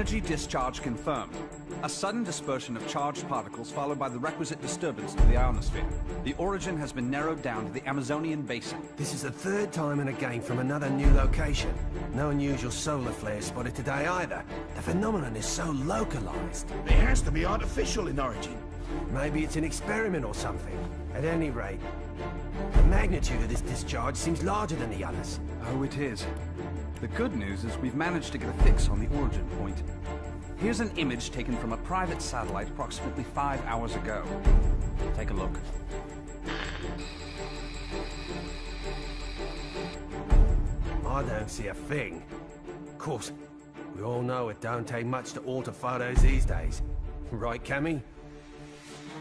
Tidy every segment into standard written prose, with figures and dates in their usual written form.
Energy discharge confirmed. A sudden dispersion of charged particles followed by the requisite disturbance to the ionosphere. The origin has been narrowed down to the Amazonian basin. This is the third time and again from another new location. No unusual solar flares spotted today either. The phenomenon is so localized. It has to be artificial in origin. Maybe it's an experiment or something. At any rate, the magnitude of this discharge seems larger than the others. Oh, it is. The good news is we've managed to get a fix on the origin point. Here's an image taken from a private satellite approximately 5 hours ago. Take a look. I don't see a thing. Of course, we all know it don't take much to alter photos these days. Right, Cammy?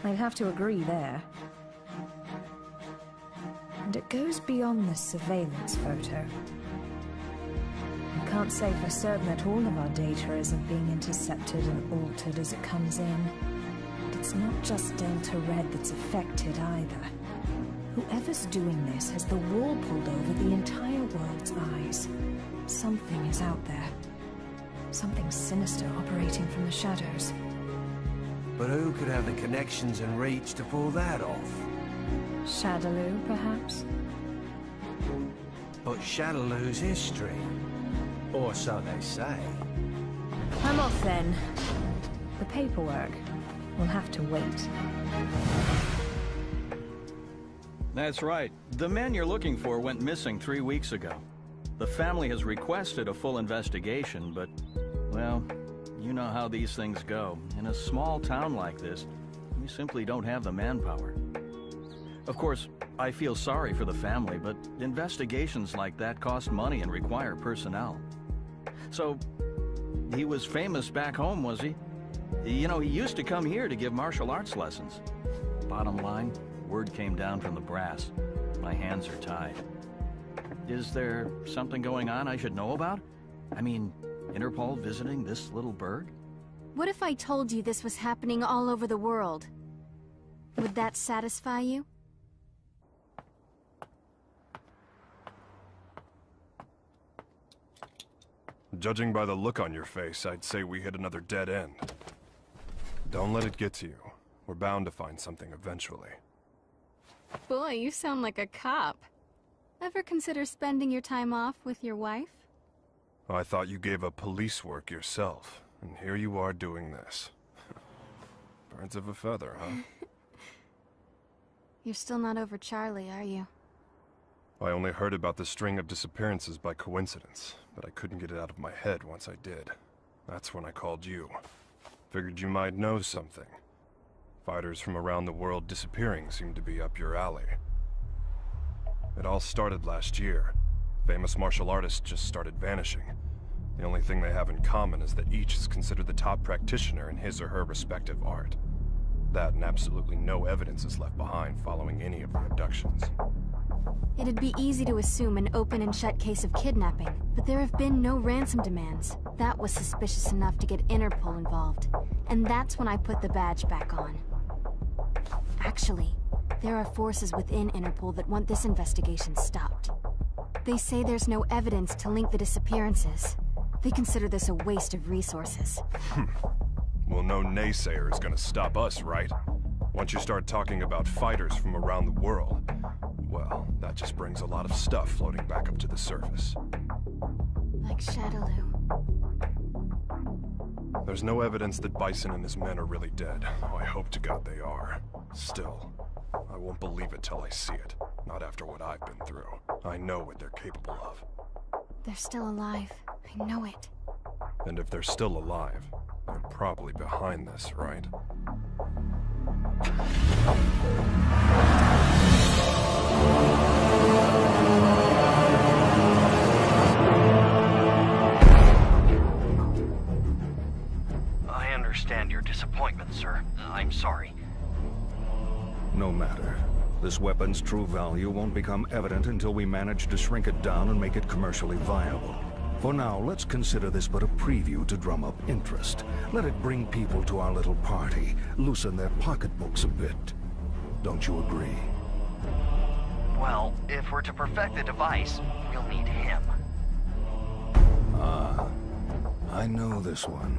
I'd have to agree there. And it goes beyond the surveillance photo. I can't say for certain that all of our data isn't being intercepted and altered as it comes in. But it's not just Delta Red that's affected either. Whoever's doing this has the wool pulled over the entire world's eyes. Something is out there. Something sinister operating from the shadows. But who could have the connections and reach to pull that off? Shadaloo, perhaps? But Shadaloo's history. Or so they say. I'm off then. The paperwork will have to wait. That's right. The man you're looking for went missing 3 weeks ago. The family has requested a full investigation, but, well, you know how these things go. In a small town like this, we simply don't have the manpower. Of course, I feel sorry for the family, but investigations like that cost money and require personnel. So, he was famous back home, was he? You know, he used to come here to give martial arts lessons. Bottom line, word came down from the brass. My hands are tied. Is there something going on I should know about? I mean, Interpol visiting this little bird? What if I told you this was happening all over the world? Would that satisfy you? Judging by the look on your face, I'd say we hit another dead end. Don't let it get to you. We're bound to find something eventually. Boy, you sound like a cop. Ever consider spending your time off with your wife? I thought you gave up police work yourself, and here you are doing this. Birds of a feather, huh? You're still not over Charlie, are you? I only heard about the string of disappearances by coincidence, but I couldn't get it out of my head once I did. That's when I called you. Figured you might know something. Fighters from around the world disappearing seemed to be up your alley. It all started last year. Famous martial artists just started vanishing. The only thing they have in common is that each is considered the top practitioner in his or her respective art. That and absolutely no evidence is left behind following any of the abductions. It'd be easy to assume an open and shut case of kidnapping, but there have been no ransom demands. That was suspicious enough to get Interpol involved, and that's when I put the badge back on. Actually, there are forces within Interpol that want this investigation stopped. They say there's no evidence to link the disappearances. They consider this a waste of resources. Well, no naysayer is gonna stop us, right? Once you start talking about fighters from around the world, well, that just brings a lot of stuff floating back up to the surface. Like Shadaloo. There's no evidence that Bison and his men are really dead. Oh, I hope to God they are. Still, I won't believe it till I see it. Not after what I've been through. I know what they're capable of. They're still alive. I know it. And if they're still alive, they're probably behind this, right? I understand your disappointment, sir. I'm sorry. No matter. This weapon's true value won't become evident until we manage to shrink it down and make it commercially viable. For now, let's consider this but a preview to drum up interest. Let it bring people to our little party, loosen their pocketbooks a bit. Don't you agree? Well, if we're to perfect the device, we'll need him. Ah, I know this one.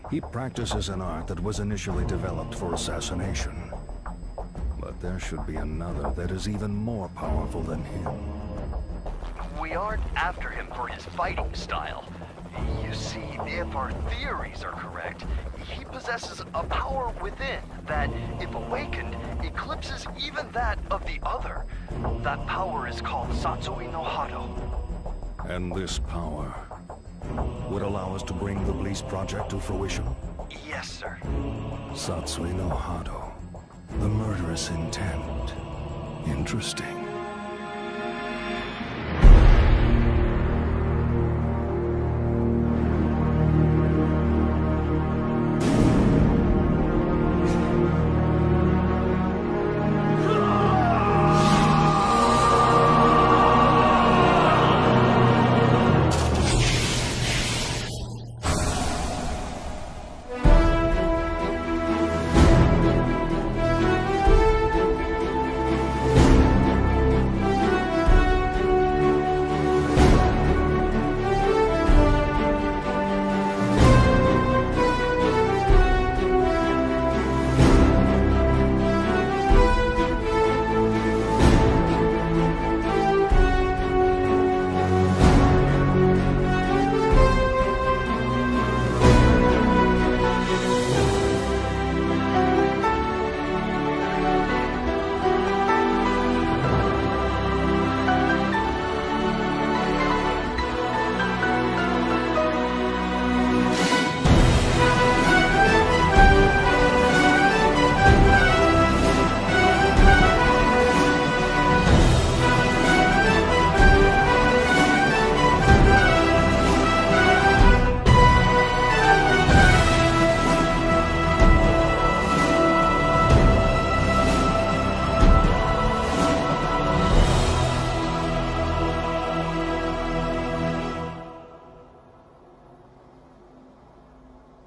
He practices an art that was initially developed for assassination. But there should be another that is even more powerful than him. We aren't after him for his fighting style. You see, if our theories are correct, he possesses a power within that, if awakened, eclipses even that of the other. That power is called Satsui no Hado. And this power would allow us to bring the Bliss project to fruition? Yes, sir. Satsui no Hado. The murderous intent. Interesting.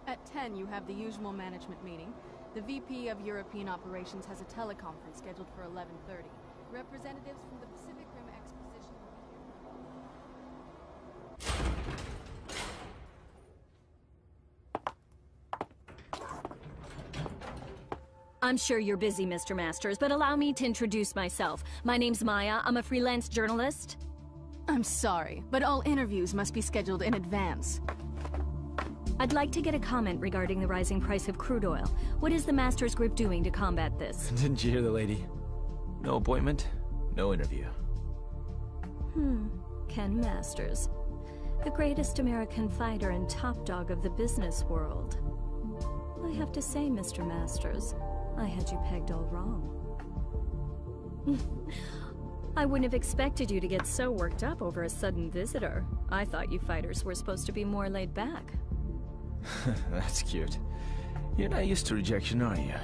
At 10, you have the usual management meeting. The VP of European Operations has a teleconference scheduled for 11:30. Representatives from the Pacific Rim Exposition will be here. I'm sure you're busy, Mr. Masters, but allow me to introduce myself. My name's Maya. I'm a freelance journalist. I'm sorry, but all interviews must be scheduled in advance. I'd like to get a comment regarding the rising price of crude oil. What is the Masters Group doing to combat this? Didn't you hear the lady? No appointment, no interview. Ken Masters. The greatest American fighter and top dog of the business world. I have to say, Mr. Masters, I had you pegged all wrong. I wouldn't have expected you to get so worked up over a sudden visitor. I thought you fighters were supposed to be more laid back. That's cute. You're not used to rejection, are you?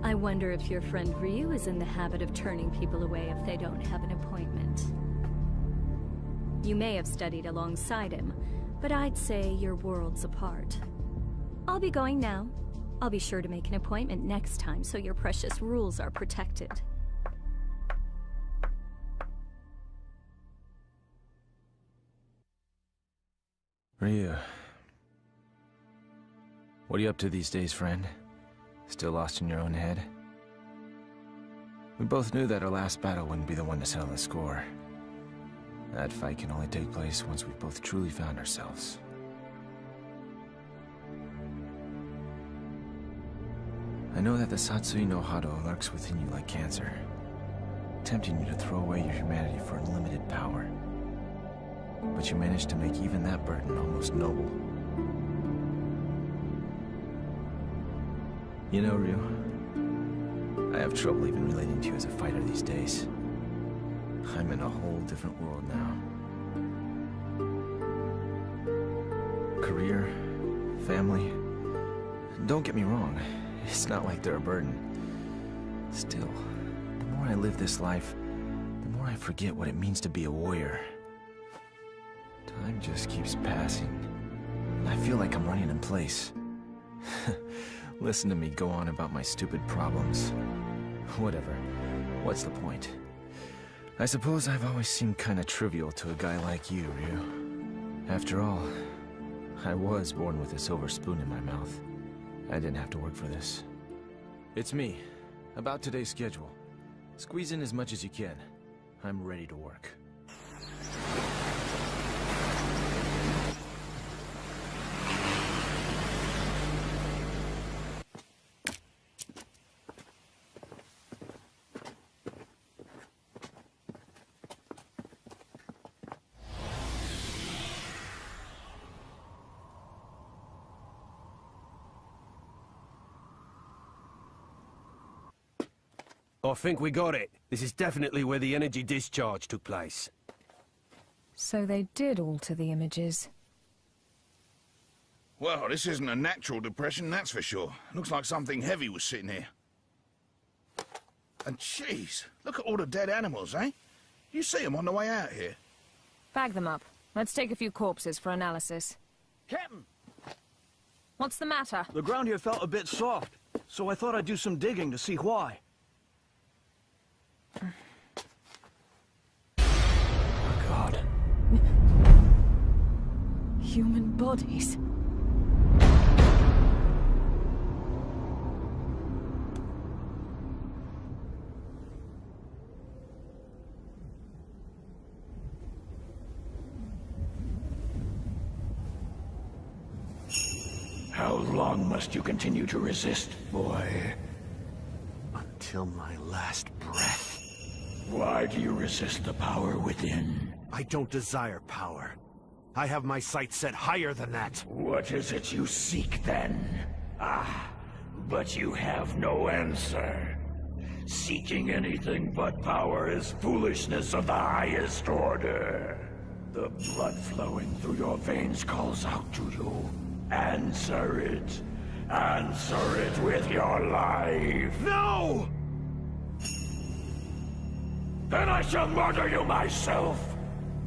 I wonder if your friend Ryu is in the habit of turning people away if they don't have an appointment. You may have studied alongside him, but I'd say you're worlds apart. I'll be going now. I'll be sure to make an appointment next time so your precious rules are protected. Ryu. What are you up to these days, friend? Still lost in your own head? We both knew that our last battle wouldn't be the one to settle the score. That fight can only take place once we've both truly found ourselves. I know that the Satsui no Hado lurks within you like cancer, tempting you to throw away your humanity for unlimited power. But you managed to make even that burden almost noble. You know, Ryu, I have trouble even relating to you as a fighter these days. I'm in a whole different world now. Career, family. Don't get me wrong, it's not like they're a burden. Still, the more I live this life, the more I forget what it means to be a warrior. Time just keeps passing. I feel like I'm running in place. Listen to me go on about my stupid problems. Whatever. What's the point? I suppose I've always seemed kinda trivial to a guy like you, Ryu. After all, I was born with a silver spoon in my mouth. I didn't have to work for this. It's me. About today's schedule. Squeeze in as much as you can. I'm ready to work. I think we got it. This is definitely where the energy discharge took place. So they did alter the images. Well, this isn't a natural depression, that's for sure. Looks like something heavy was sitting here. And jeez, look at all the dead animals, eh? You see them on the way out here. Bag them up. Let's take a few corpses for analysis. Captain! What's the matter? The ground here felt a bit soft, so I thought I'd do some digging to see why. Oh, God. Human bodies. How long must you continue to resist, boy? Until my last breath. Why do you resist the power within? I don't desire power. I have my sights set higher than that. What is it you seek, then? Ah, but you have no answer. Seeking anything but power is foolishness of the highest order. The blood flowing through your veins calls out to you. Answer it. Answer it with your life. No! Then I shall murder you myself.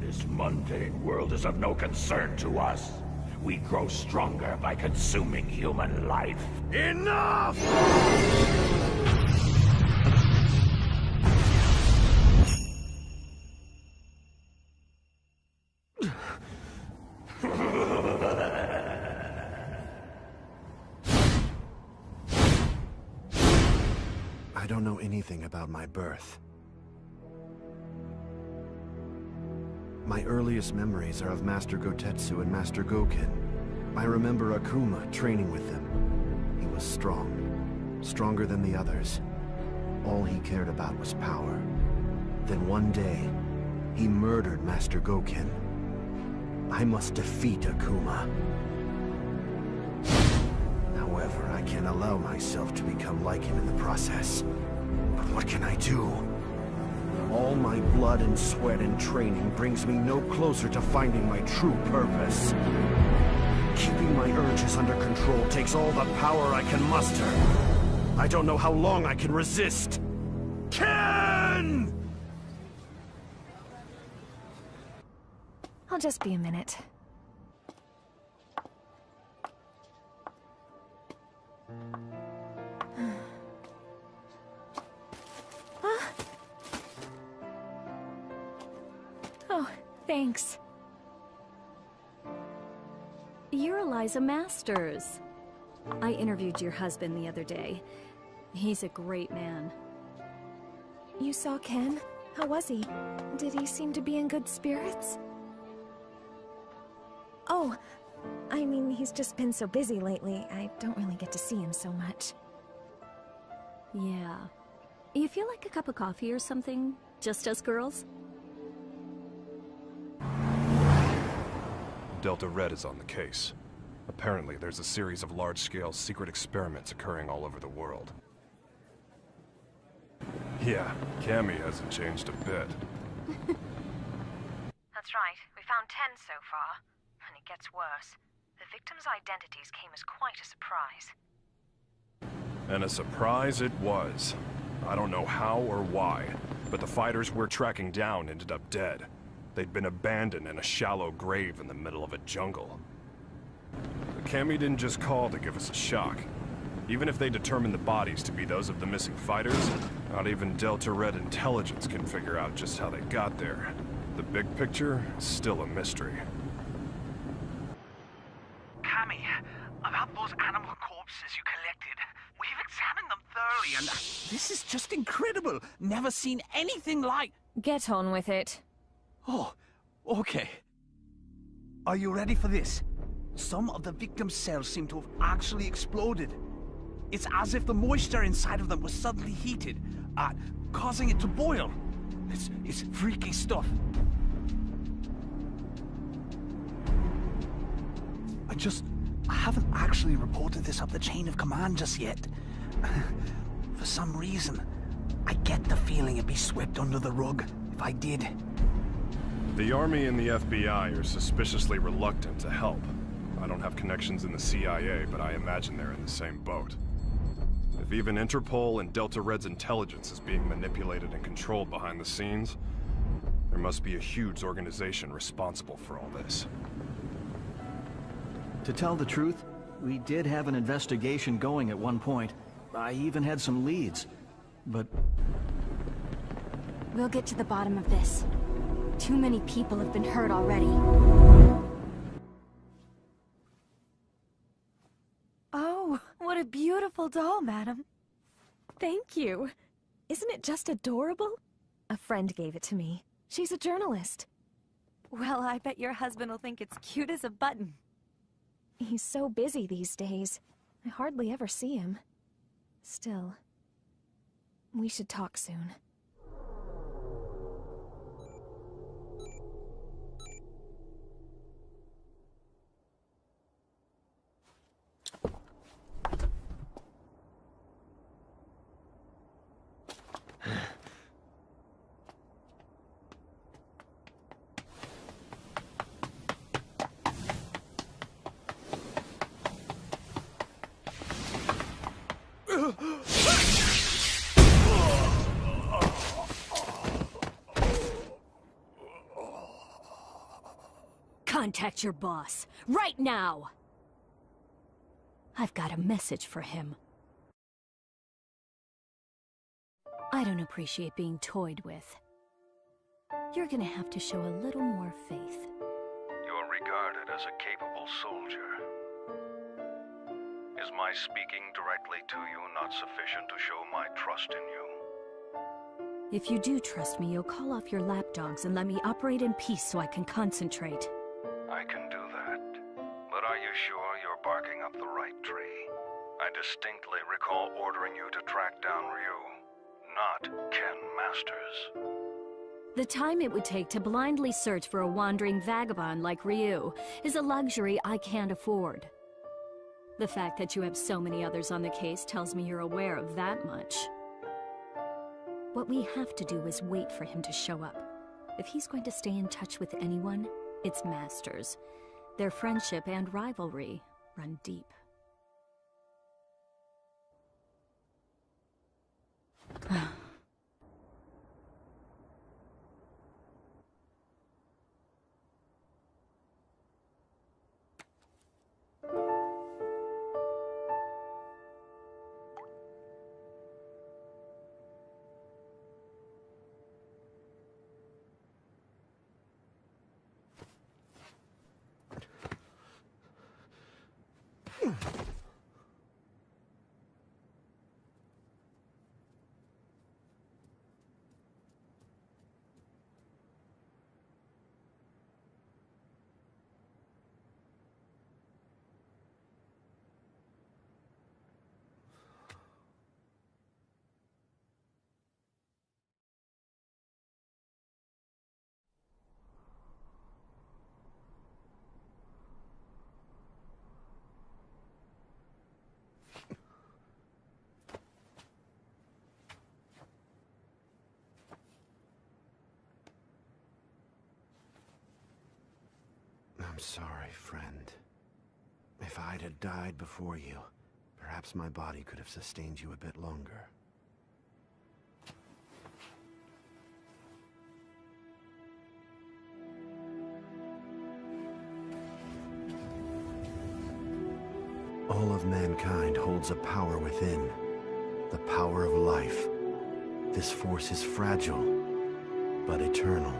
This mundane world is of no concern to us. We grow stronger by consuming human life. Enough! I don't know anything about my birth. My earliest memories are of Master Gotetsu and Master Goken. I remember Akuma training with them. He was strong, stronger than the others. All he cared about was power. Then one day, he murdered Master Goken. I must defeat Akuma. However, I can't allow myself to become like him in the process. But what can I do? All my blood and sweat and training brings me no closer to finding my true purpose. Keeping my urges under control takes all the power I can muster. I don't know how long I can resist. Ken! I'll just be a minute. Oh, thanks. You're Eliza Masters. I interviewed your husband the other day. He's a great man. You saw Ken? How was he? Did he seem to be in good spirits? Oh, I mean, he's just been so busy lately. I don't really get to see him so much. Yeah. You feel like a cup of coffee or something? Just us girls? Delta Red is on the case. Apparently, there's a series of large-scale secret experiments occurring all over the world. Yeah, Cammy hasn't changed a bit. That's right. We found 10 so far. And it gets worse. The victims' identities came as quite a surprise. And a surprise it was. I don't know how or why, but the fighters we're tracking down ended up dead. They'd been abandoned in a shallow grave in the middle of a jungle. The Cammy didn't just call to give us a shock. Even if they determined the bodies to be those of the missing fighters, not even Delta Red intelligence can figure out just how they got there. The big picture is still a mystery. This is just incredible. Never seen anything like... Get on with it. Oh, okay. Are you ready for this? Some of the victims' cells seem to have actually exploded. It's as if the moisture inside of them was suddenly heated, causing it to boil. It's freaky stuff. I haven't actually reported this up the chain of command just yet. For some reason, I get the feeling it'd be swept under the rug if I did. The Army and the FBI are suspiciously reluctant to help. I don't have connections in the CIA, but I imagine they're in the same boat. If even Interpol and Delta Red's intelligence is being manipulated and controlled behind the scenes, there must be a huge organization responsible for all this. To tell the truth, we did have an investigation going at one point. I even had some leads, but... We'll get to the bottom of this. Too many people have been hurt already. Oh, what a beautiful doll, madam. Thank you. Isn't it just adorable? A friend gave it to me. She's a journalist. Well, I bet your husband will think it's cute as a button. He's so busy these days. I hardly ever see him. Still, we should talk soon. Contact your boss, right now! I've got a message for him. I don't appreciate being toyed with. You're gonna have to show a little more faith. You're regarded as a capable soldier. Is my speaking directly to you not sufficient to show my trust in you? If you do trust me, you'll call off your lapdogs and let me operate in peace so I can concentrate. I can do that. But are you sure you're barking up the right tree? I distinctly recall ordering you to track down Ryu, not Ken Masters. The time it would take to blindly search for a wandering vagabond like Ryu is a luxury I can't afford. The fact that you have so many others on the case tells me you're aware of that much. What we have to do is wait for him to show up. If he's going to stay in touch with anyone, it's Masters. Their friendship and rivalry run deep. I'm sorry, friend. If I'd had died before you, perhaps my body could have sustained you a bit longer. All of mankind holds a power within, the power of life. This force is fragile, but eternal.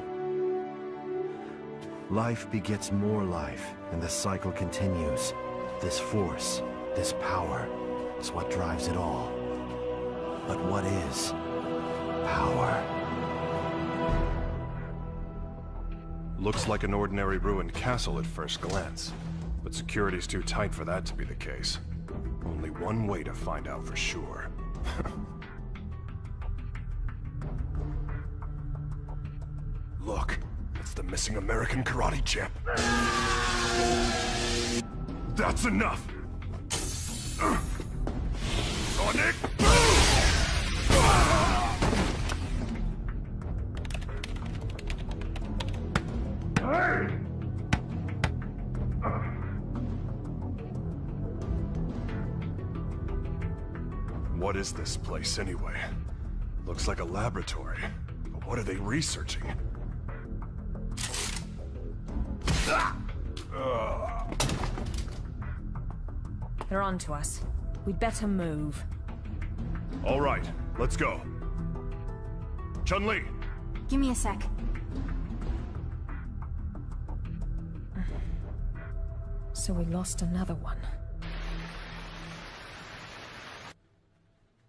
Life begets more life, and the cycle continues. This force, this power, is what drives it all. But what is power? Looks like an ordinary ruined castle at first glance, but security's too tight for that to be the case. Only one way to find out for sure. Look, it's the missing American karate champ. That's enough! Sonic boom! Hey! What is this place, anyway? Looks like a laboratory. But what are they researching? They're on to us. We'd better move. All right, let's go. Chun-Li! Give me a sec. So we lost another one.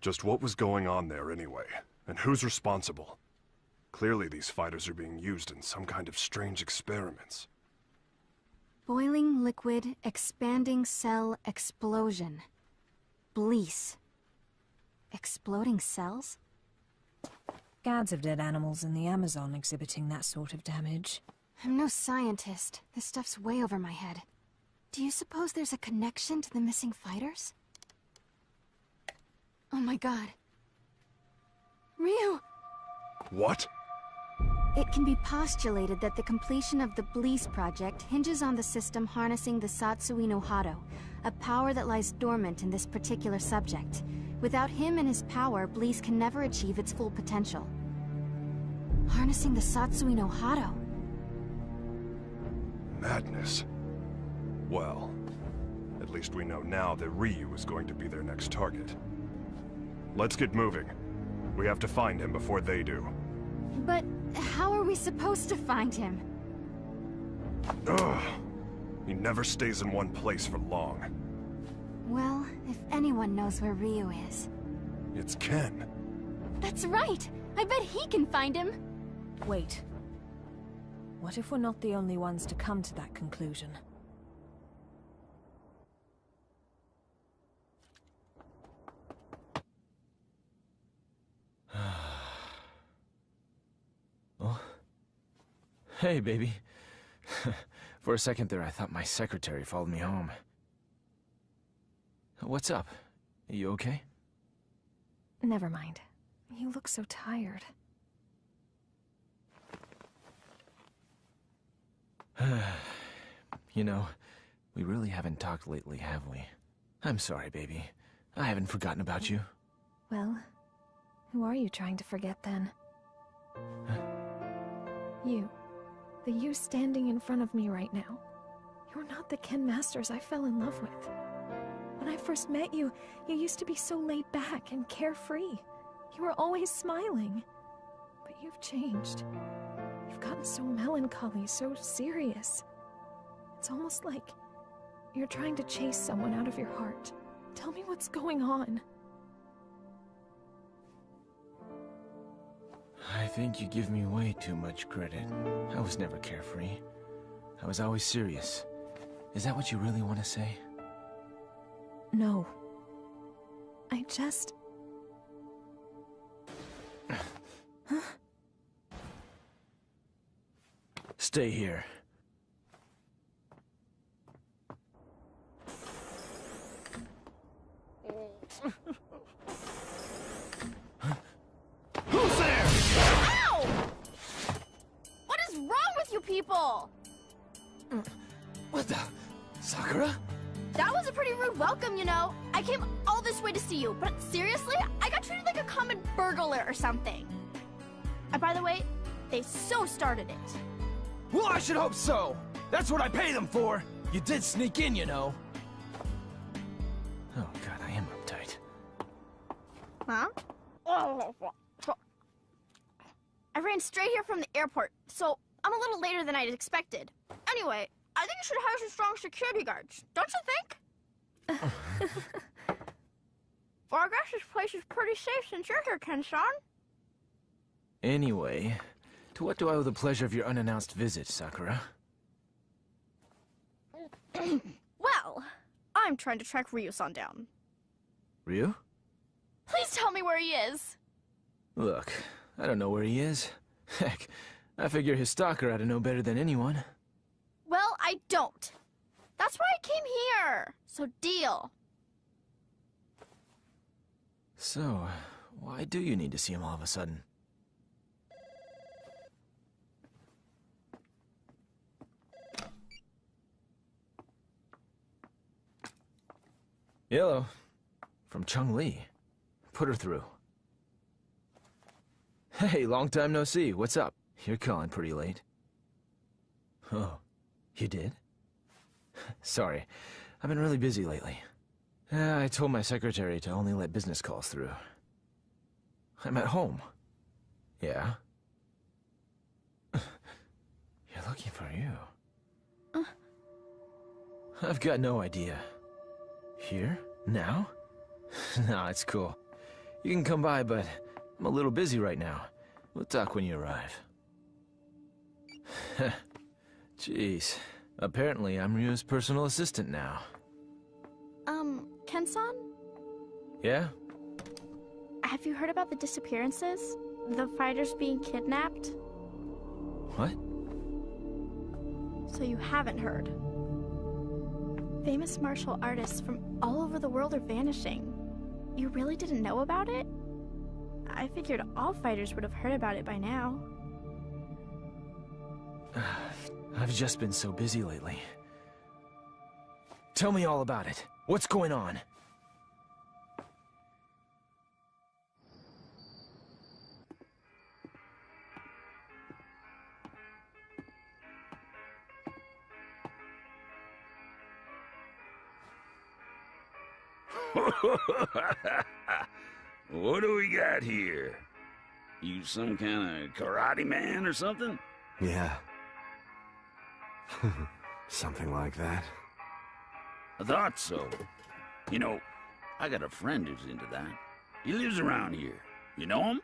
Just what was going on there anyway? And who's responsible? Clearly these fighters are being used in some kind of strange experiments. Boiling liquid, expanding cell explosion. Blease. Exploding cells? Gads of dead animals in the Amazon exhibiting that sort of damage. I'm no scientist. This stuff's way over my head. Do you suppose there's a connection to the missing fighters? Oh my god. Ryu! What? It can be postulated that the completion of the Blease project hinges on the system harnessing the Satsui no Hado, a power that lies dormant in this particular subject. Without him and his power, Blease can never achieve its full potential. Harnessing the Satsui no Hado. Madness. Well, at least we know now that Ryu is going to be their next target. Let's get moving. We have to find him before they do. But how are we supposed to find him? Ugh. He never stays in one place for long. Well, if anyone knows where Ryu is... It's Ken. That's right! I bet he can find him! Wait. What if we're not the only ones to come to that conclusion? Oh. Hey, baby. For a second there, I thought my secretary followed me home. What's up? Are you okay? Never mind. You look so tired. You know, we really haven't talked lately, have we? I'm sorry, baby. I haven't forgotten about you. Well, who are you trying to forget then? You. The you standing in front of me right now. You're not the Ken Masters I fell in love with. When I first met you, you used to be so laid back and carefree. You were always smiling. But you've changed. You've gotten so melancholy, so serious. It's almost like you're trying to chase someone out of your heart. Tell me what's going on. I think you give me way too much credit. I was never carefree. I was always serious. Is that what you really want to say? No. I just... Huh? Stay here. Who's there? Ow! What is wrong with you people? What the? Sakura? That was a pretty rude welcome, you know. I came all this way to see you, but seriously, I got treated like a common burglar or something. And by the way, they so started it. Well, I should hope so. That's what I pay them for. You did sneak in, you know. Oh, God, I am uptight. Huh? I ran straight here from the airport, so I'm a little later than I'd expected. Anyway, I think you should hire some strong security guards, don't you think? Well, I guess this place is pretty safe since you're here, Ken-san. Anyway, to what do I owe the pleasure of your unannounced visit, Sakura? Well, I'm trying to track Ryu-san down. Ryu? Please tell me where he is. Look, I don't know where he is. Heck, I figure his stalker ought to know better than anyone. Well, I don't. That's why I came here. So deal. So, why do you need to see him all of a sudden? Hello. From Chung-Li. Put her through. Hey, long time no see. What's up? You're calling pretty late. Oh, you did? Sorry, I've been really busy lately. I told my secretary to only let business calls through. I'm at home. Yeah? You're looking for you. I've got no idea. Here? Now? Nah, it's cool. You can come by, but I'm a little busy right now. We'll talk when you arrive. Jeez. Apparently, I'm Ryu's personal assistant now. Ken-san? Yeah? Have you heard about the disappearances? The fighters being kidnapped? What? So you haven't heard. Famous martial artists from all over the world are vanishing. You really didn't know about it? I figured all fighters would have heard about it by now. I've just been so busy lately. Tell me all about it. What's going on? What do we got here? You some kind of karate man or something? Yeah. Something like that. I thought so. You know, I got a friend who's into that. He lives around here. You know him?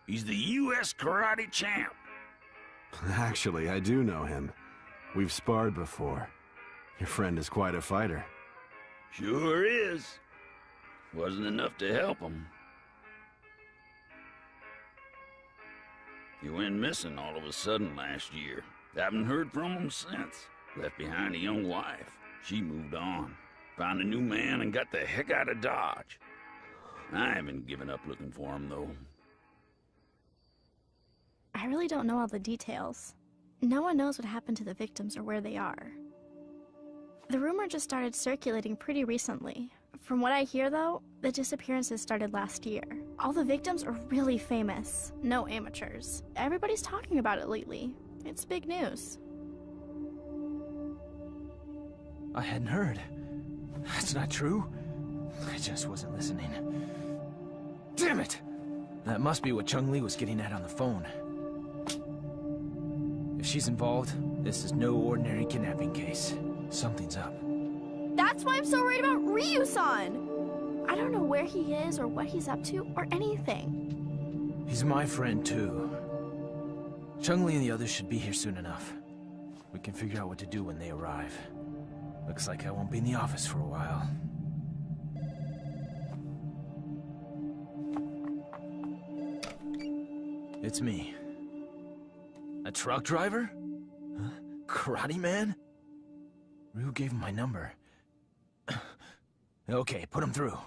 He's the U.S. karate champ. Actually, I do know him. We've sparred before. Your friend is quite a fighter. Sure is. Wasn't enough to help him. He went missing all of a sudden last year. Haven't heard from him since. Left behind a young wife. She moved on. Found a new man and got the heck out of Dodge. I haven't given up looking for him, though. I really don't know all the details. No one knows what happened to the victims or where they are. The rumor just started circulating pretty recently. From what I hear, though, the disappearances started last year. All the victims are really famous. No amateurs. Everybody's talking about it lately. It's big news. I hadn't heard. That's not true. I just wasn't listening. Damn it! That must be what Chung-Li was getting at on the phone. If she's involved, this is no ordinary kidnapping case. Something's up. That's why I'm so worried about Ryu-san! I don't know where he is or what he's up to or anything. He's my friend, too. Chung-Li and the others should be here soon enough. We can figure out what to do when they arrive. Looks like I won't be in the office for a while. It's me. A truck driver? Huh? Karate man? Ryu gave him my number. Okay, put him through.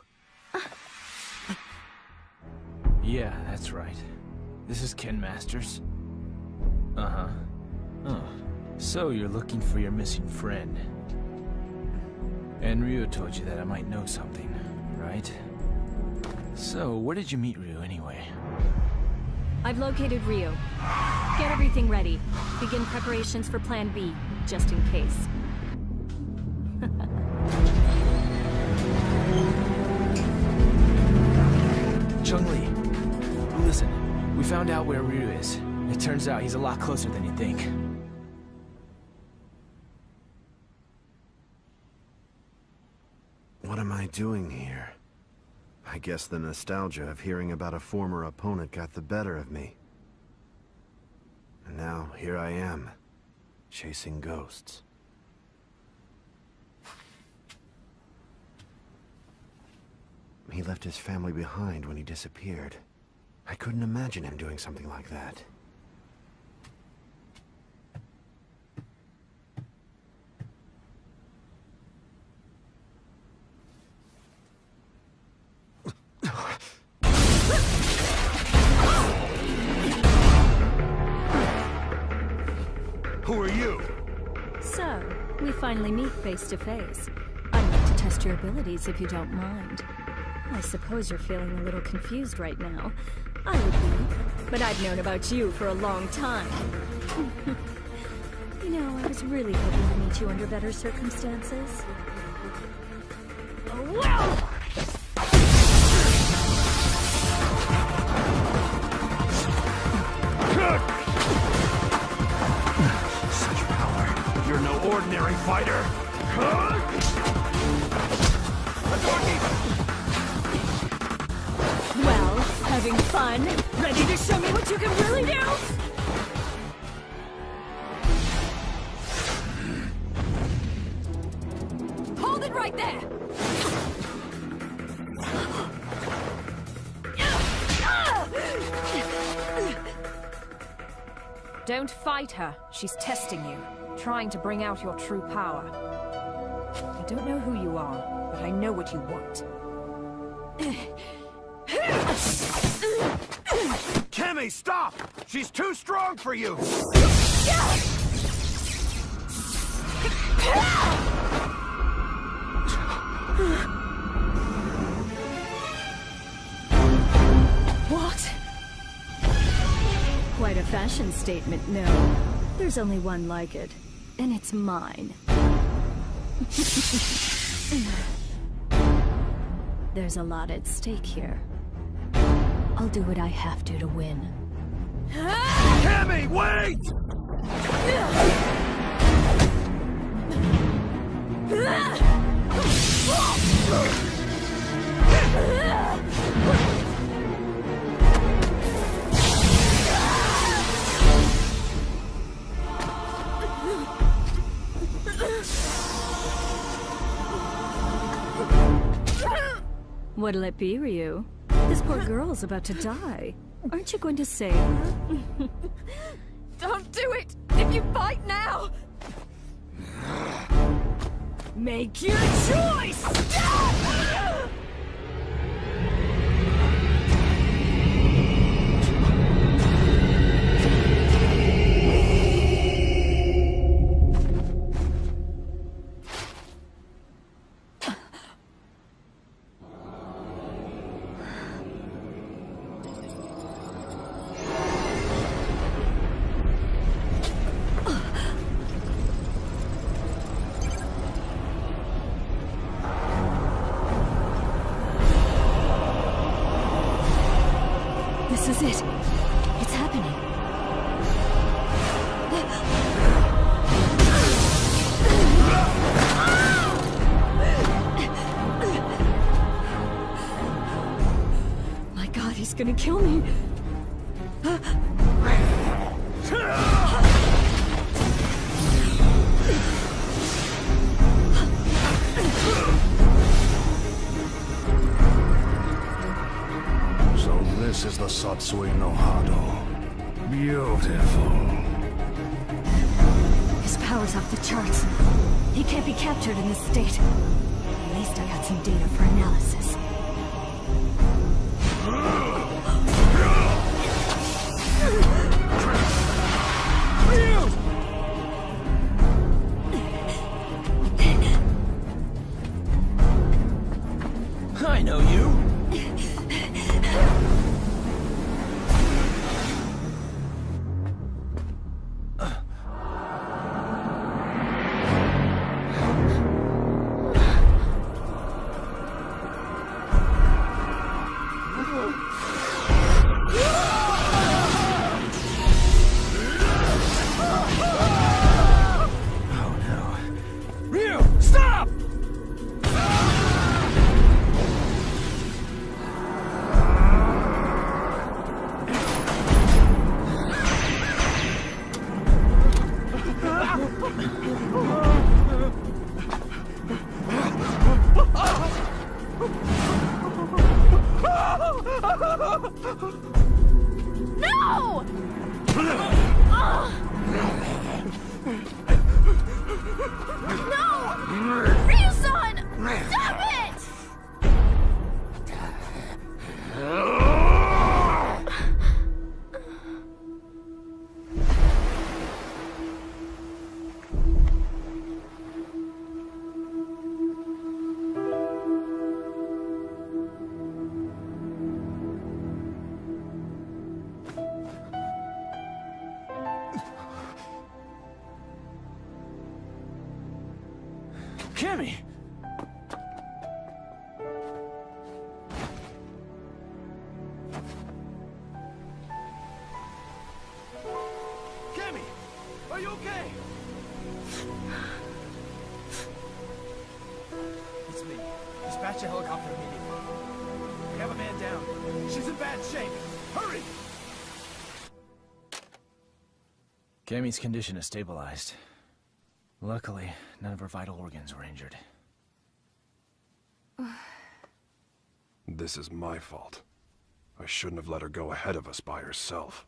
Yeah, that's right. This is Ken Masters. Uh-huh. Oh, so you're looking for your missing friend. And Ryu told you that I might know something, right? So, where did you meet Ryu anyway? I've located Ryu. Get everything ready. Begin preparations for Plan B, just in case. Chung-Li, listen. We found out where Ryu is. It turns out he's a lot closer than you think. What am I doing here? I guess the nostalgia of hearing about a former opponent got the better of me. And now, here I am, chasing ghosts. He left his family behind when he disappeared. I couldn't imagine him doing something like that. Who are you? So, we finally meet face to face. I'd like to test your abilities if you don't mind. I suppose you're feeling a little confused right now. I would be, but I've known about you for a long time. You know, I was really hoping to meet you under better circumstances. Oh, wow! Such power. You're no ordinary fighter. Well, having fun? Ready to show me what you can really do? Hold it right there! Don't fight her. She's testing you, trying to bring out your true power. I don't know who you are, but I know what you want. Cammy, stop! She's too strong for you! What? Quite a fashion statement, no. There's only one like it, and it's mine. There's a lot at stake here. I'll do what I have to win. Cammy, wait! What'll it be, Ryu? This poor girl's about to die. Aren't you going to save her? Don't do it! If you fight now! Make your choice! This is it. It's happening. My God, he's gonna kill me. This is the Satsui no Hado. Beautiful. His power's off the charts. He can't be captured in this state. At least I got some data for analysis. I know you. No! No! Ryusan! Stop it! Cammy! Cammy! Are you okay? It's me. Dispatch a helicopter immediately. We have a man down. She's in bad shape. Hurry! Cammy's condition is stabilized. Luckily, none of her vital organs were injured. This is my fault. I shouldn't have let her go ahead of us by herself.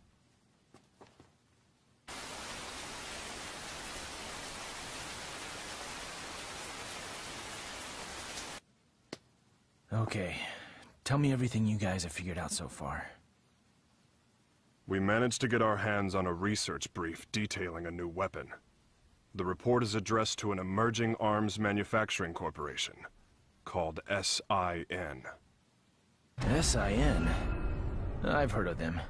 Okay. Tell me everything you guys have figured out so far. We managed to get our hands on a research brief detailing a new weapon. The report is addressed to an emerging arms manufacturing corporation called SIN. SIN? I've heard of them.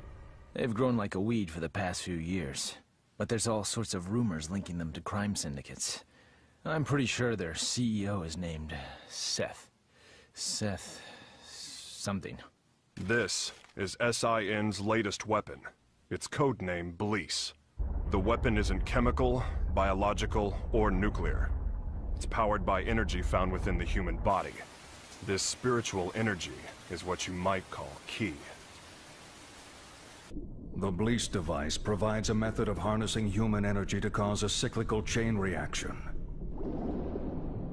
They've grown like a weed for the past few years. But there's all sorts of rumors linking them to crime syndicates. I'm pretty sure their CEO is named Seth. Seth... something. This is SIN's latest weapon. Its codename Bleece. The weapon isn't chemical, biological, or nuclear. It's powered by energy found within the human body. This spiritual energy is what you might call ki. The Bleece device provides a method of harnessing human energy to cause a cyclical chain reaction.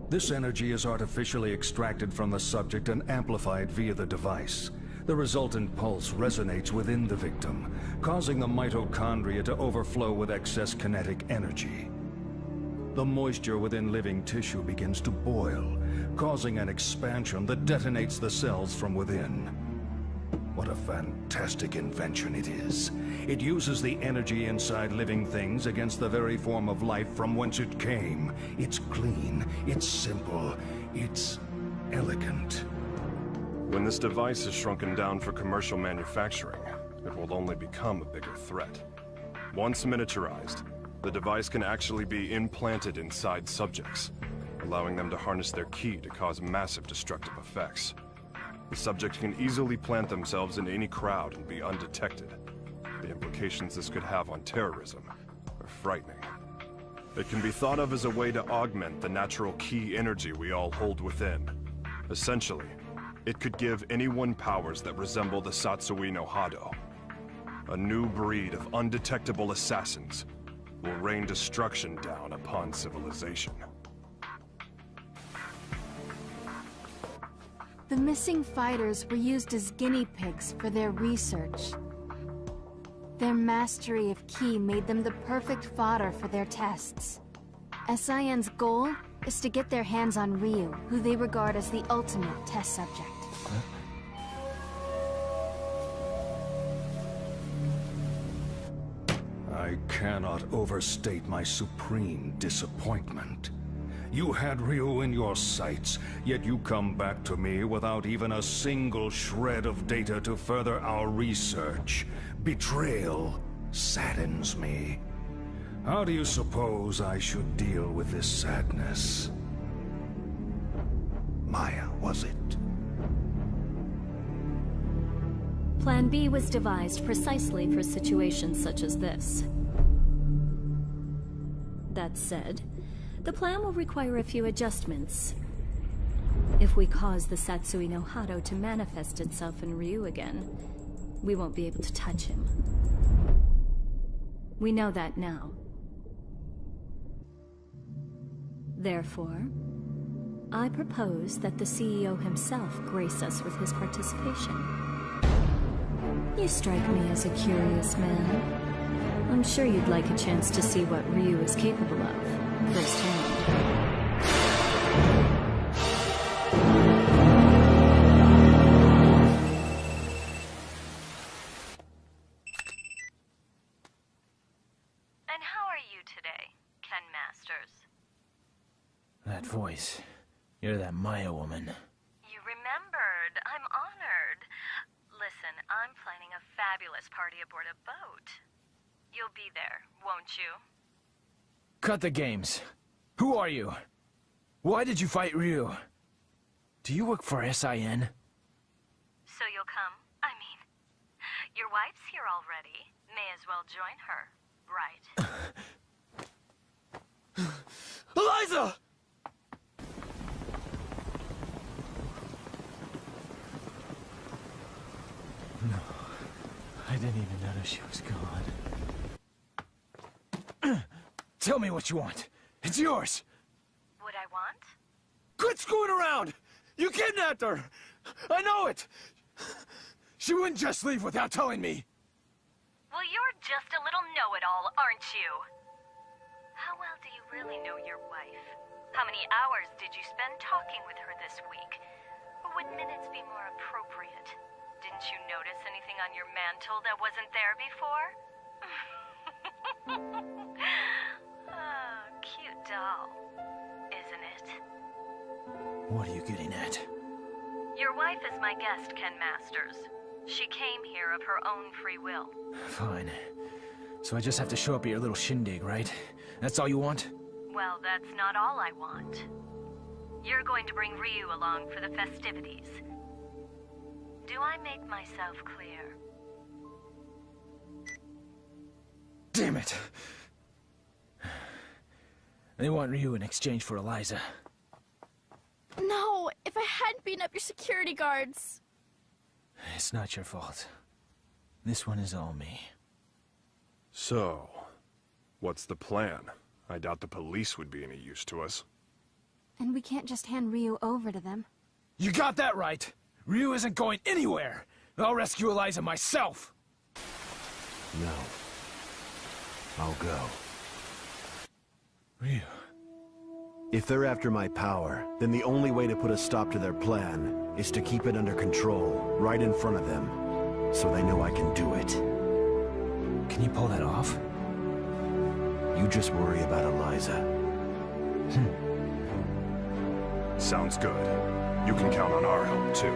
This energy is artificially extracted from the subject and amplified via the device. The resultant pulse resonates within the victim, causing the mitochondria to overflow with excess kinetic energy. The moisture within living tissue begins to boil, causing an expansion that detonates the cells from within. What a fantastic invention it is. It uses the energy inside living things against the very form of life from whence it came. It's clean, it's simple, it's elegant. When this device is shrunken down for commercial manufacturing, it will only become a bigger threat. Once miniaturized, the device can actually be implanted inside subjects, allowing them to harness their ki to cause massive destructive effects. The subjects can easily plant themselves in any crowd and be undetected. The implications this could have on terrorism are frightening. It can be thought of as a way to augment the natural ki energy we all hold within. Essentially, it could give anyone powers that resemble the Satsui no Hado. A new breed of undetectable assassins will rain destruction down upon civilization. The missing fighters were used as guinea pigs for their research. Their mastery of ki made them the perfect fodder for their tests. SIN's goal is to get their hands on Ryu, who they regard as the ultimate test subject. I cannot overstate my supreme disappointment. You had Ryu in your sights, yet you come back to me without even a single shred of data to further our research. Betrayal saddens me. How do you suppose I should deal with this sadness? Maya, was it? Plan B was devised precisely for situations such as this. That said, the plan will require a few adjustments. If we cause the Satsui no Hado to manifest itself in Ryu again, we won't be able to touch him. We know that now. Therefore, I propose that the CEO himself grace us with his participation. You strike me as a curious man. I'm sure you'd like a chance to see what Ryu is capable of, firsthand. And how are you today, Ken Masters? That voice. You're that Maya woman. You remembered. I'm honored. Listen, I'm planning a fabulous party aboard a boat. You'll be there, won't you? Cut the games. Who are you? Why did you fight Ryu? Do you work for SIN? So you'll come? I mean, your wife's here already. May as well join her, right? Eliza! No, I didn't even notice she was gone. Tell me what you want. It's yours. What I want? Quit screwing around! You kidnapped her! I know it! She wouldn't just leave without telling me. Well, you're just a little know-it-all, aren't you? How well do you really know your wife? How many hours did you spend talking with her this week? Or would minutes be more appropriate? Didn't you notice anything on your mantle that wasn't there before? Oh, cute doll, isn't it? What are you getting at? Your wife is my guest, Ken Masters. She came here of her own free will. Fine. So I just have to show up at your little shindig, right? That's all you want? Well, that's not all I want. You're going to bring Ryu along for the festivities. Do I make myself clear? Damn it! They want Ryu in exchange for Eliza. No! If I hadn't beaten up your security guards! It's not your fault. This one is all me. So, what's the plan? I doubt the police would be any use to us. And we can't just hand Ryu over to them. You got that right! Ryu isn't going anywhere! I'll rescue Eliza myself! No. I'll go. Ryu... If they're after my power, then the only way to put a stop to their plan is to keep it under control, right in front of them, so they know I can do it. Can you pull that off? You just worry about Eliza. Sounds good. You can count on our help, too.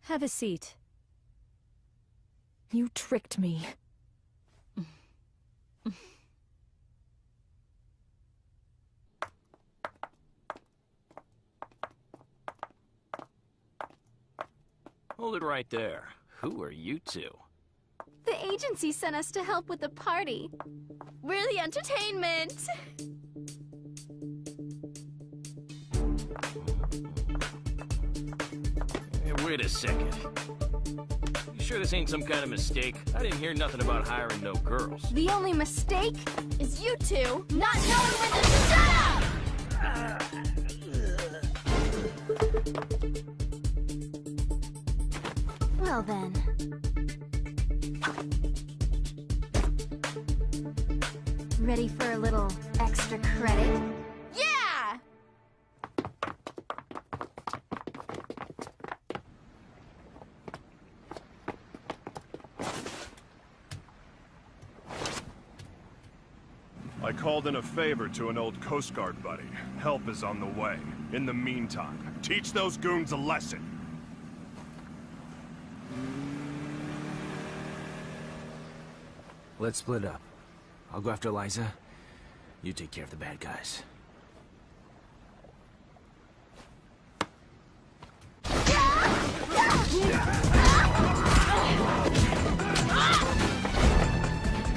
Have a seat. You tricked me. Hold it right there. Who are you two? The agency sent us to help with the party. We're the entertainment! Hey, wait a second. You sure this ain't some kind of mistake? I didn't hear nothing about hiring no girls. The only mistake is you two not knowing when to shut up! Well then. Ready for a little extra credit? Yeah! I called in a favor to an old Coast Guard buddy. Help is on the way. In the meantime, teach those goons a lesson. Let's split up. I'll go after Eliza. You take care of the bad guys. Yeah!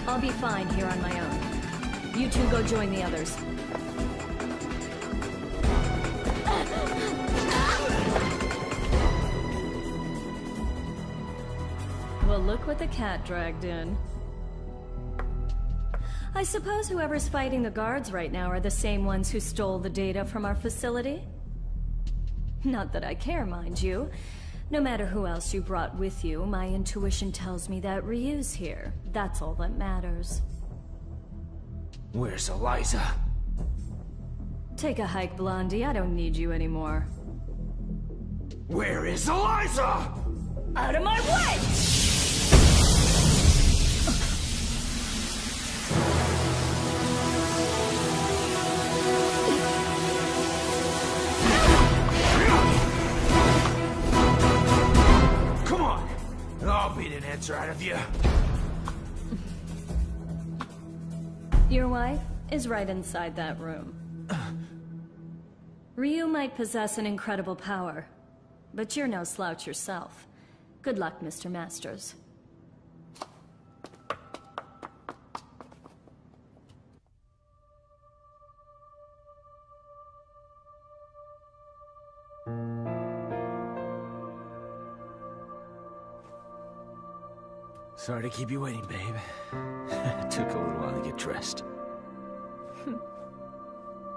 I'll be fine here on my own. You two go join the others. Well, look what the cat dragged in. I suppose whoever's fighting the guards right now are the same ones who stole the data from our facility? Not that I care, mind you. No matter who else you brought with you, my intuition tells me that Ryu's here. That's all that matters. Where's Eliza? Take a hike, Blondie. I don't need you anymore. Where is Eliza? Out of my way! Come on! I'll beat an answer out of you. Your wife is right inside that room. Ryu might possess an incredible power, but you're no slouch yourself. Good luck, Mr. Masters. Sorry to keep you waiting, babe. It took a little while to get dressed.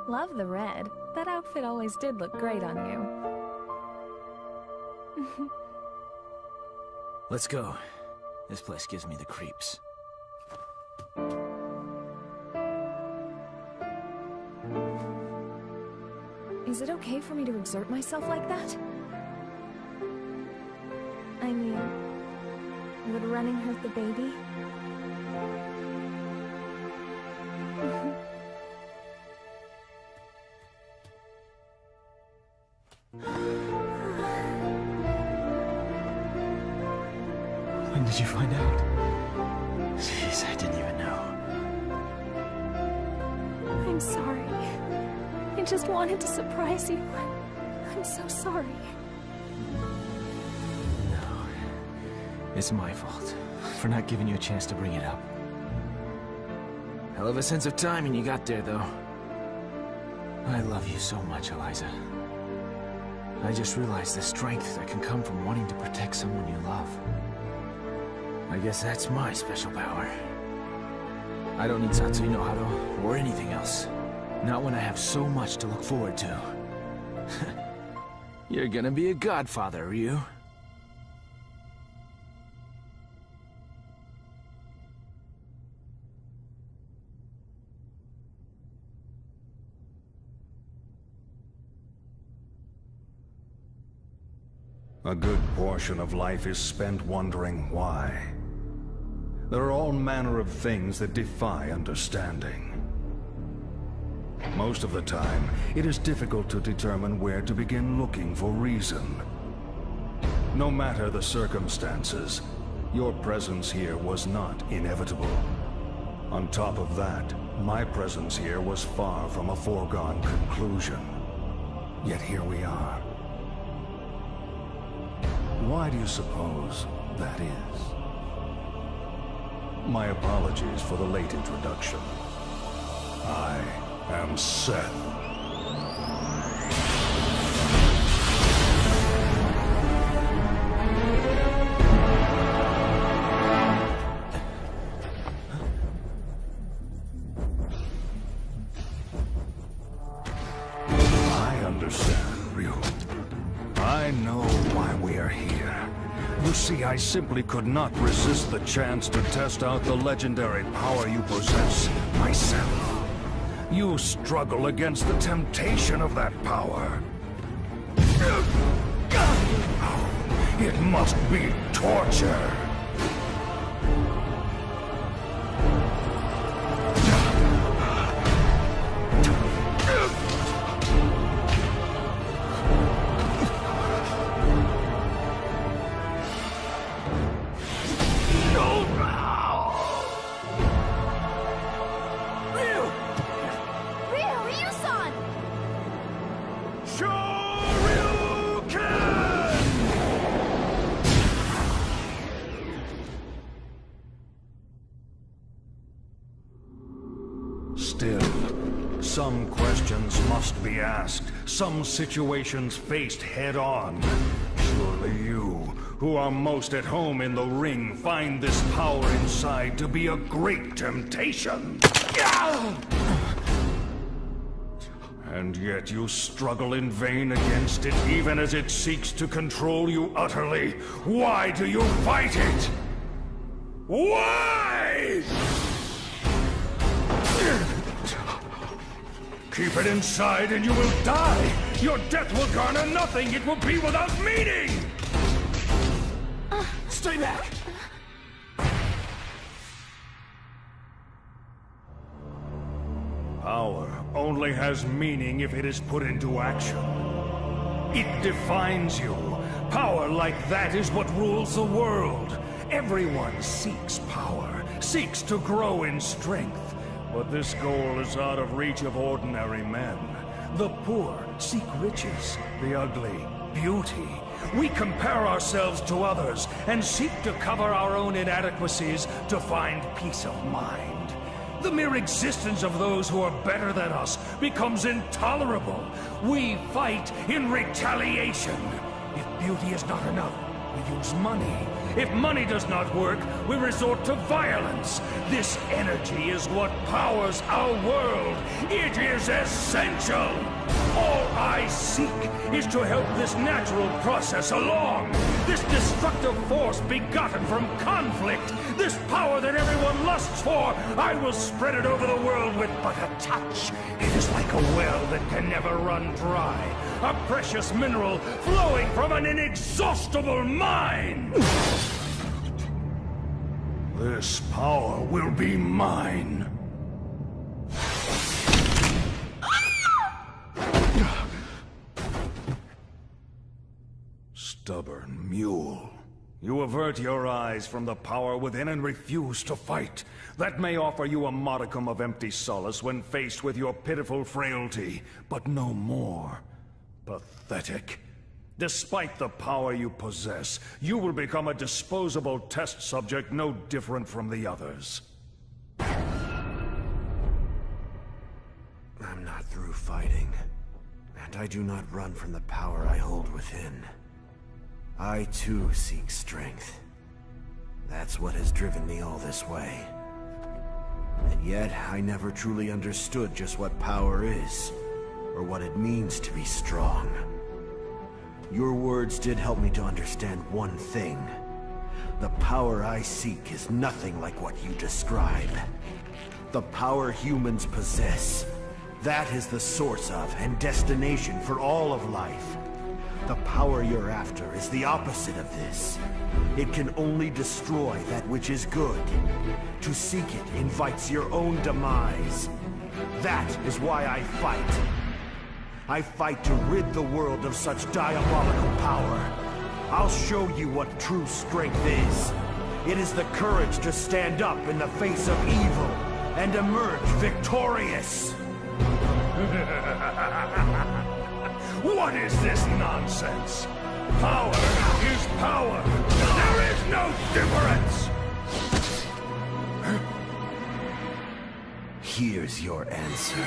Love the red. That outfit always did look great on you. Let's go. This place gives me the creeps. Is it okay for me to exert myself like that? I mean, would running hurt the baby? When did you find out? Jeez, I didn't even know. I'm sorry. I just wanted to surprise you. I'm so sorry. No. It's my fault for not giving you a chance to bring it up. Hell of a sense of timing you got there, though. I love you so much, Eliza. I just realized the strength that can come from wanting to protect someone you love. I guess that's my special power. I don't need Satsui no Hado or anything else. Not when I have so much to look forward to. You're gonna be a godfather, Ryu. A good portion of life is spent wondering why. There are all manner of things that defy understanding. Most of the time, it is difficult to determine where to begin looking for reason. No matter the circumstances, your presence here was not inevitable. On top of that, my presence here was far from a foregone conclusion. Yet here we are. Why do you suppose that is? My apologies for the late introduction. I am Seth. I understand, Ryu. I know why we are here. You see, I simply could not resist the chance to test out the legendary power you possess myself. You struggle against the temptation of that power. It must be torture. Some questions must be asked, some situations faced head-on. Surely you, who are most at home in the ring, find this power inside to be a great temptation. And yet you struggle in vain against it, even as it seeks to control you utterly. Why do you fight it? Why? Keep it inside and you will die! Your death will garner nothing! It will be without meaning! Stay back! Power only has meaning if it is put into action. It defines you. Power like that is what rules the world. Everyone seeks power, seeks to grow in strength. But this goal is out of reach of ordinary men. The poor seek riches, the ugly, beauty. We compare ourselves to others and seek to cover our own inadequacies to find peace of mind. The mere existence of those who are better than us becomes intolerable. We fight in retaliation. If beauty is not enough, we use money. If money does not work, we resort to violence. This energy is what powers our world. It is essential. All I seek is to help this natural process along. This destructive force begotten from conflict. This power that everyone lusts for. I will spread it over the world with but a touch. It is like a well that can never run dry. A precious mineral flowing from an inexhaustible mine. This power will be mine. Stubborn mule. You avert your eyes from the power within and refuse to fight. That may offer you a modicum of empty solace when faced with your pitiful frailty, but no more. Pathetic. Despite the power you possess, you will become a disposable test subject no different from the others. I'm not through fighting, and I do not run from the power I hold within. I too seek strength. That's what has driven me all this way. And yet, I never truly understood just what power is, or what it means to be strong. Your words did help me to understand one thing. The power I seek is nothing like what you describe. The power humans possess, that is the source of and destination for all of life. The power you're after is the opposite of this. It can only destroy that which is good. To seek it invites your own demise. That is why I fight. I fight to rid the world of such diabolical power. I'll show you what true strength is. It is the courage to stand up in the face of evil and emerge victorious. What is this nonsense? Power is power. There is no difference. Here's your answer.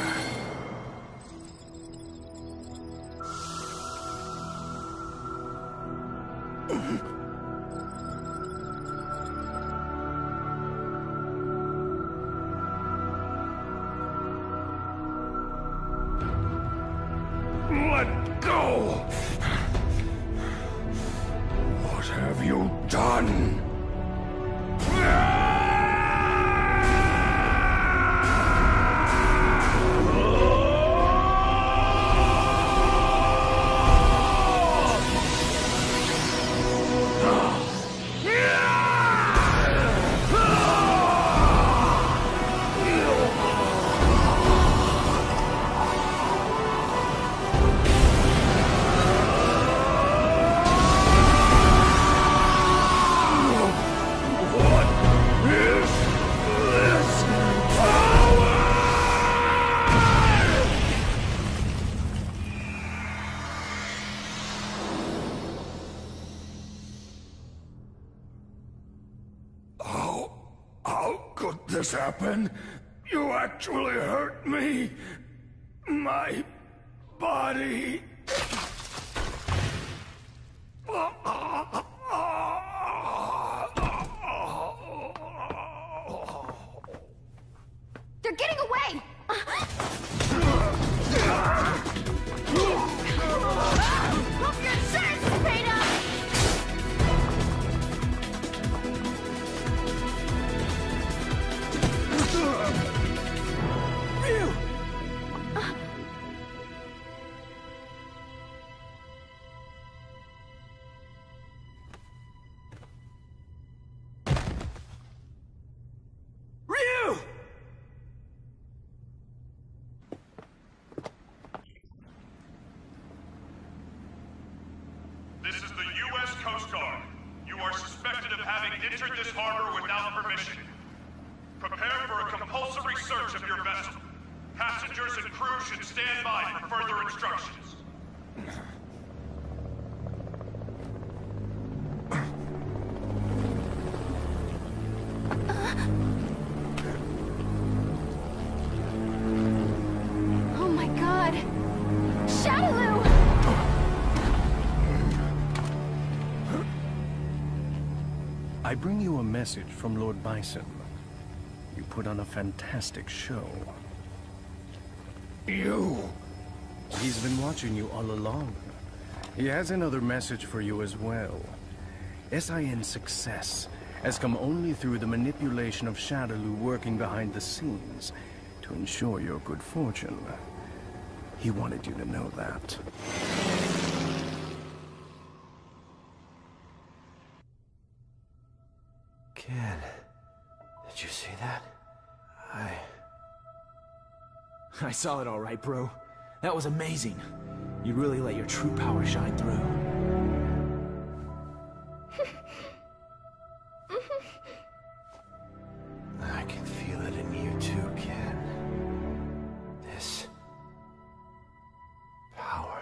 Let go! What have you done? How could this happen? You actually hurt me? My body. They're getting away! Hope your insurance is paid up! Ryu! Ryu! This is the U.S. Coast Guard. You are suspected of having entered this harbor without permission. Prepare for a compulsory search of your vessel. Passengers and crew should stand by for further instructions. Oh my god! Shadaloo! I bring you a message from Lord Bison. You put on a fantastic show. You? He's been watching you all along. He has another message for you as well. SIN's success has come only through the manipulation of Shadaloo working behind the scenes to ensure your good fortune. He wanted you to know that. Ken, did you see that? I saw it all right, bro. That was amazing. You really let your true power shine through. I can feel it in you too, Ken. This power.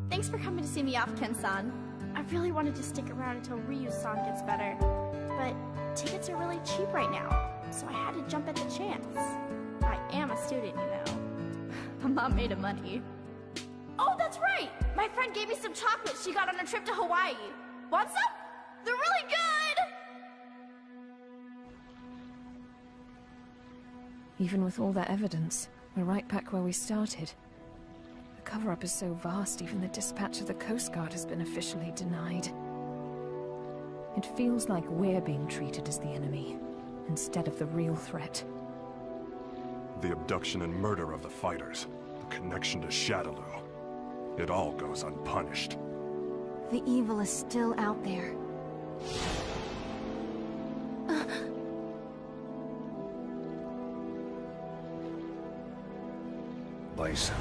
Thanks for coming to see me off, Ken-san. I really wanted to stick around until Ryu-san gets better, but tickets are really cheap right now, so I had to jump at the chance. I am a student, you know. My mom made of money. Oh, that's right! My friend gave me some chocolates she got on a trip to Hawaii. Want some? They're really good! Even with all that evidence, we're right back where we started. The cover-up is so vast, even the dispatch of the Coast Guard has been officially denied. It feels like we're being treated as the enemy, instead of the real threat. The abduction and murder of the fighters, the connection to Shadaloo. It all goes unpunished. The evil is still out there. Bison,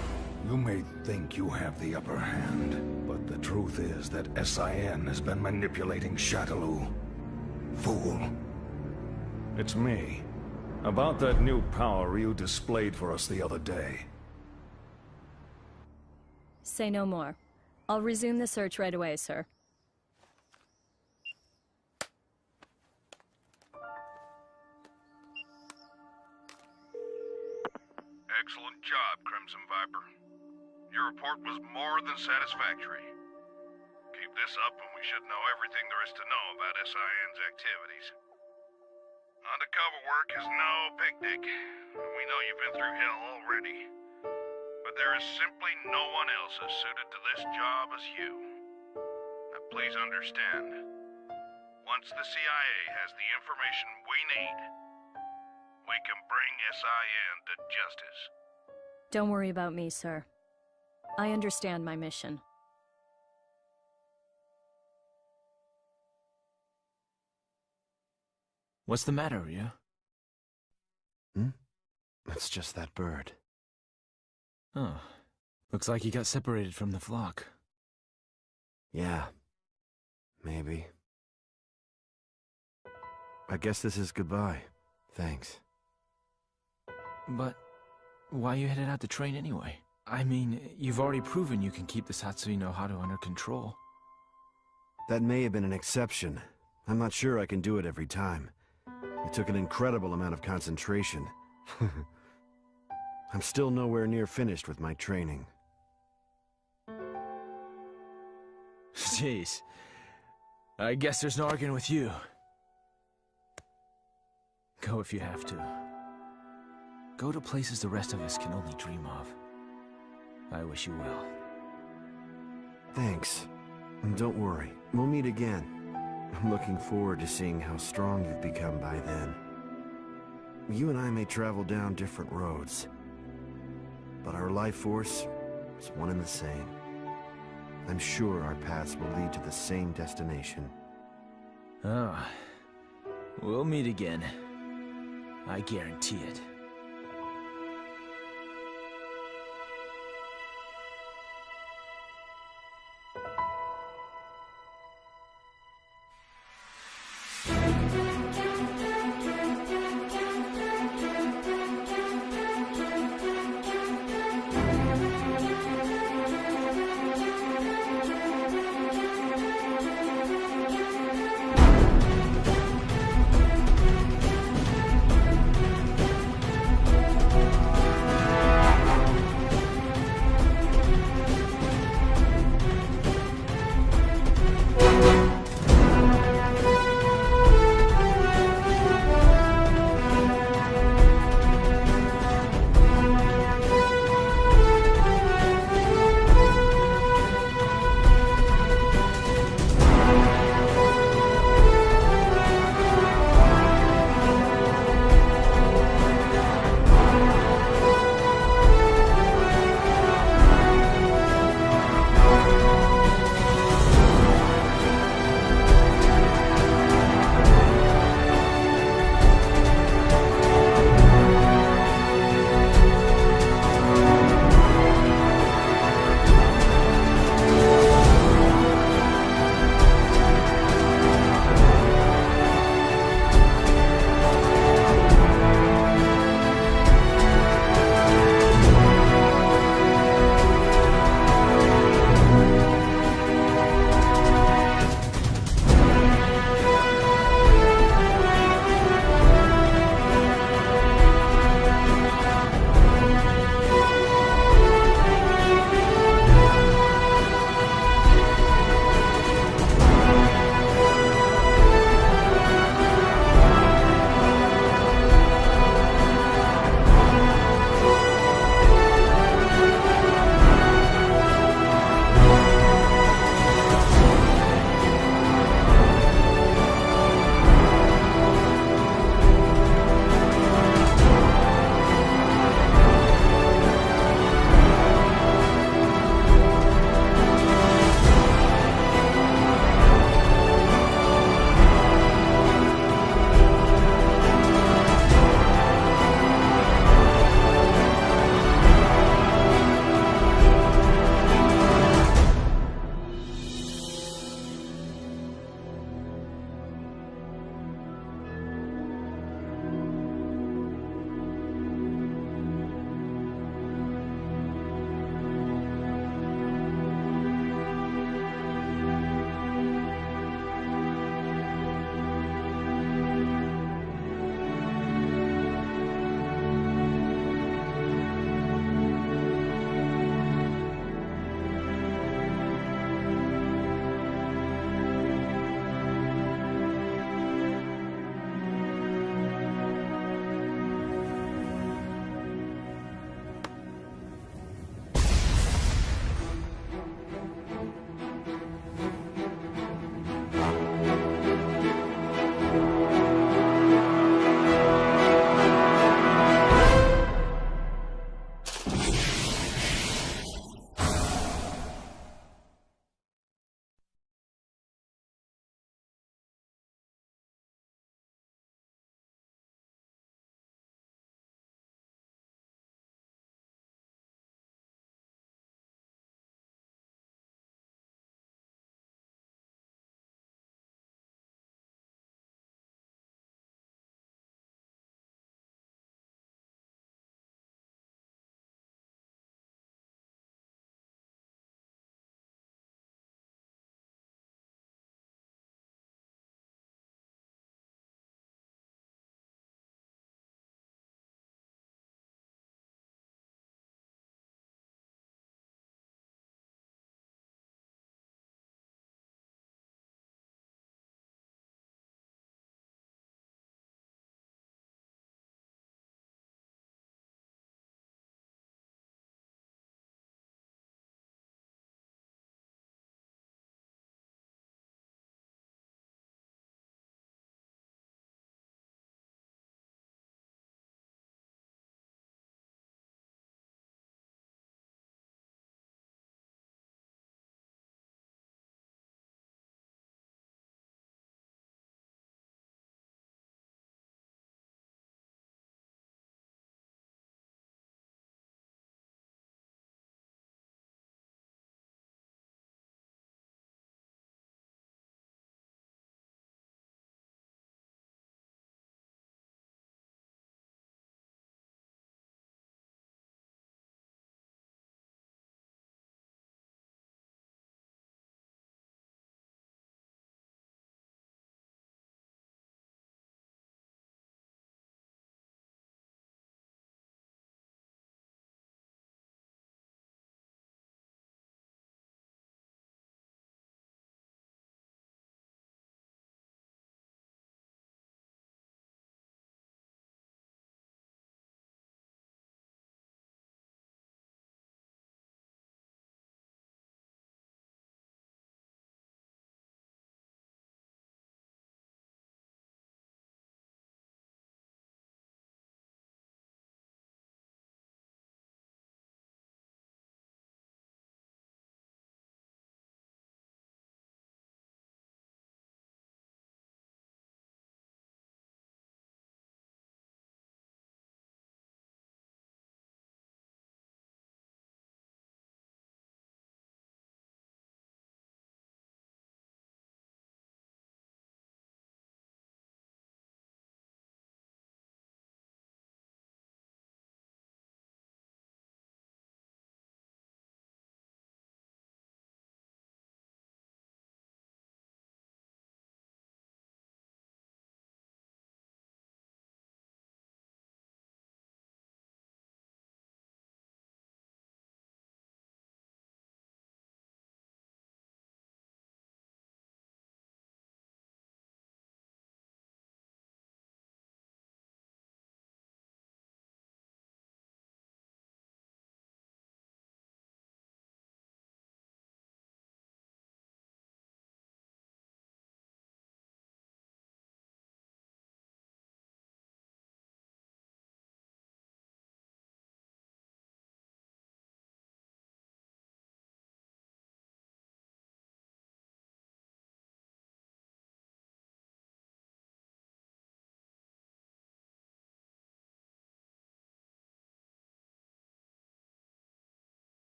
you may think you have the upper hand, but the truth is that SIN has been manipulating Shadaloo. Fool. It's me. About that new power you displayed for us the other day. Say no more. I'll resume the search right away, sir. Excellent job, Crimson Viper. Your report was more than satisfactory. Keep this up and we should know everything there is to know about SIN's activities. Undercover work is no picnic. We know you've been through hell already. But there is simply no one else as suited to this job as you. Now please understand, once the CIA has the information we need, we can bring SIN to justice. Don't worry about me, sir. I understand my mission. What's the matter, Ryu? It's just that bird. Oh. Looks like he got separated from the flock. Yeah. Maybe. I guess this is goodbye. Thanks. But why you headed out to train anyway? I mean, you've already proven you can keep the Satsuino Haru under control. That may have been an exception. I'm not sure I can do it every time. It took an incredible amount of concentration. I'm still nowhere near finished with my training. Jeez. I guess there's no arguing with you. Go if you have to. Go to places the rest of us can only dream of. I wish you well. Thanks. And don't worry, we'll meet again. I'm looking forward to seeing how strong you've become by then. You and I may travel down different roads, but our life force is one and the same. I'm sure our paths will lead to the same destination. Oh, we'll meet again. I guarantee it.